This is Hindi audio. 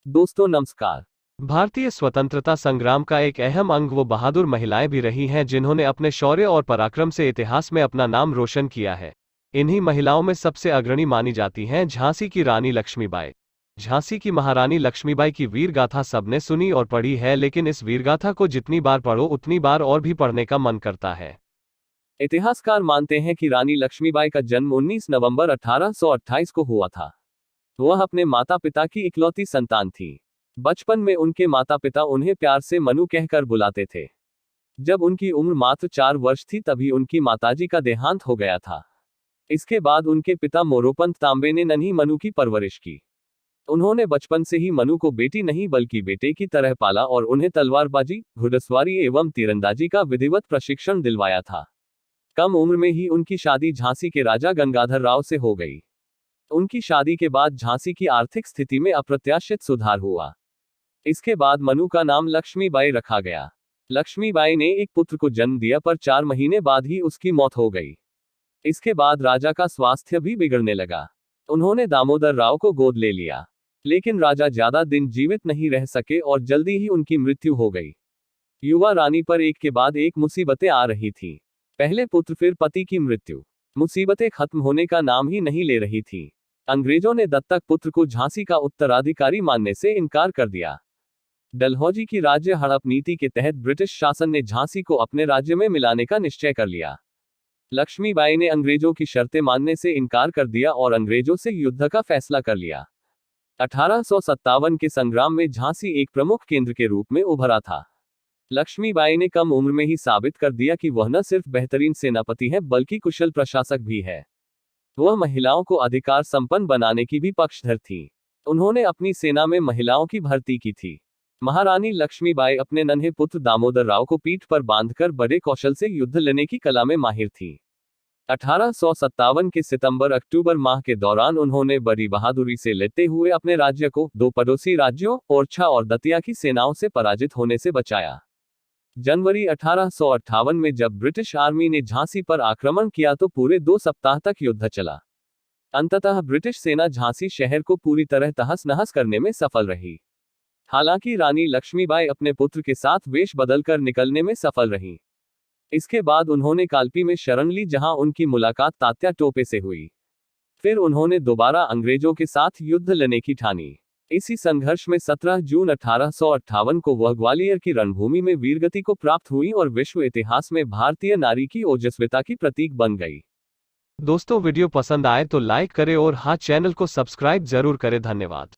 दोस्तों नमस्कार। भारतीय स्वतंत्रता संग्राम का एक अहम अंग वो बहादुर महिलाएं भी रही हैं जिन्होंने अपने शौर्य और पराक्रम से इतिहास में अपना नाम रोशन किया है। इन्हीं महिलाओं में सबसे अग्रणी मानी जाती हैं झांसी की रानी लक्ष्मीबाई। झांसी की महारानी लक्ष्मीबाई की वीर गाथा सबने सुनी और पढ़ी है, लेकिन इस वीरगाथा को जितनी बार पढ़ो उतनी बार और भी पढ़ने का मन करता है। इतिहासकार मानते हैं कि रानी लक्ष्मीबाई का जन्म 19 नवंबर 1828 को हुआ था। वह अपने माता पिता की इकलौती संतान थी। बचपन में उनके माता पिता उन्हें प्यार से मनु कहकर बुलाते थे। जब उनकी उम्र मात्र 4 वर्ष थी तभी उनकी माताजी का देहांत हो गया था। इसके बाद उनके पिता मोरोपंत तांबे ने नन्ही मनु की परवरिश की। उन्होंने बचपन से ही मनु को बेटी नहीं बल्कि बेटे की तरह पाला और उन्हें तलवारबाजी, घुड़सवारी एवं तीरंदाजी का विधिवत प्रशिक्षण दिलवाया था। कम उम्र में ही उनकी शादी झांसी के राजा गंगाधर राव से हो गई। उनकी शादी के बाद झांसी की आर्थिक स्थिति में अप्रत्याशित सुधार हुआ। इसके बाद मनु का नाम लक्ष्मीबाई रखा गया। लक्ष्मीबाई ने एक पुत्र को जन्म दिया पर 4 महीने बाद ही उसकी मौत हो गई। इसके बाद राजा का स्वास्थ्य भी बिगड़ने लगा। उन्होंने दामोदर राव को गोद ले लिया, लेकिन राजा ज्यादा दिन जीवित नहीं रह सके और जल्दी ही उनकी मृत्यु हो गई। युवा रानी पर एक के बाद एक मुसीबतें आ रही थी। पहले पुत्र, फिर पति की मृत्यु। मुसीबतें खत्म होने का नाम ही नहीं ले रही थी। अंग्रेजों ने दत्तक पुत्र को झांसी का उत्तराधिकारी मानने से इनकार कर दिया। डलहौजी की राज्य हड़प नीति के तहत ब्रिटिश शासन ने झांसी को अपने राज्य में मिलाने का निश्चय कर लिया। लक्ष्मीबाई ने अंग्रेजों की शर्तें मानने से इनकार कर दिया और अंग्रेजों से युद्ध का फैसला कर लिया। 1857 के संग्राम में झांसी एक प्रमुख केंद्र के रूप में उभरा था। लक्ष्मीबाई ने कम उम्र में ही साबित कर दिया कि वह न सिर्फ बेहतरीन सेनापति है बल्कि कुशल प्रशासक भी है। वह महिलाओं को अधिकार संपन्न बनाने की भी पक्षधर थी। उन्होंने अपनी सेना में महिलाओं की भर्ती की थी। महारानी लक्ष्मीबाई अपने नन्हे पुत्र दामोदर राव को पीठ पर बांधकर बड़े कौशल से युद्ध लड़ने की कला में माहिर थी। 1857 के सितंबर-अक्टूबर माह के दौरान उन्होंने बड़ी बहादुरी से लड़ते हुए अपने राज्य को 2 पड़ोसी राज्यों ओरछा और दतिया की सेनाओं से पराजित होने से बचाया। जनवरी 1858 में जब ब्रिटिश आर्मी ने झांसी पर आक्रमण किया तो पूरे 2 सप्ताह तक युद्ध चला। अंततः ब्रिटिश सेना झांसी शहर को पूरी तरह तहस-नहस करने में सफल रही। हालांकि रानी लक्ष्मीबाई अपने पुत्र के साथ वेश बदलकर निकलने में सफल रहीं। इसके बाद उन्होंने कालपी में शरण ली, जहां उनकी मुलाकात तात्या टोपे से हुई। फिर उन्होंने दोबारा अंग्रेजों के साथ युद्ध लड़ने की ठानी। इसी संघर्ष में 17 जून 1858 को वह ग्वालियर की रणभूमि में वीरगति को प्राप्त हुई और विश्व इतिहास में भारतीय नारी की ओजस्विता की प्रतीक बन गई। दोस्तों वीडियो पसंद आए तो लाइक करें और हाँ, चैनल को सब्सक्राइब जरूर करें। धन्यवाद।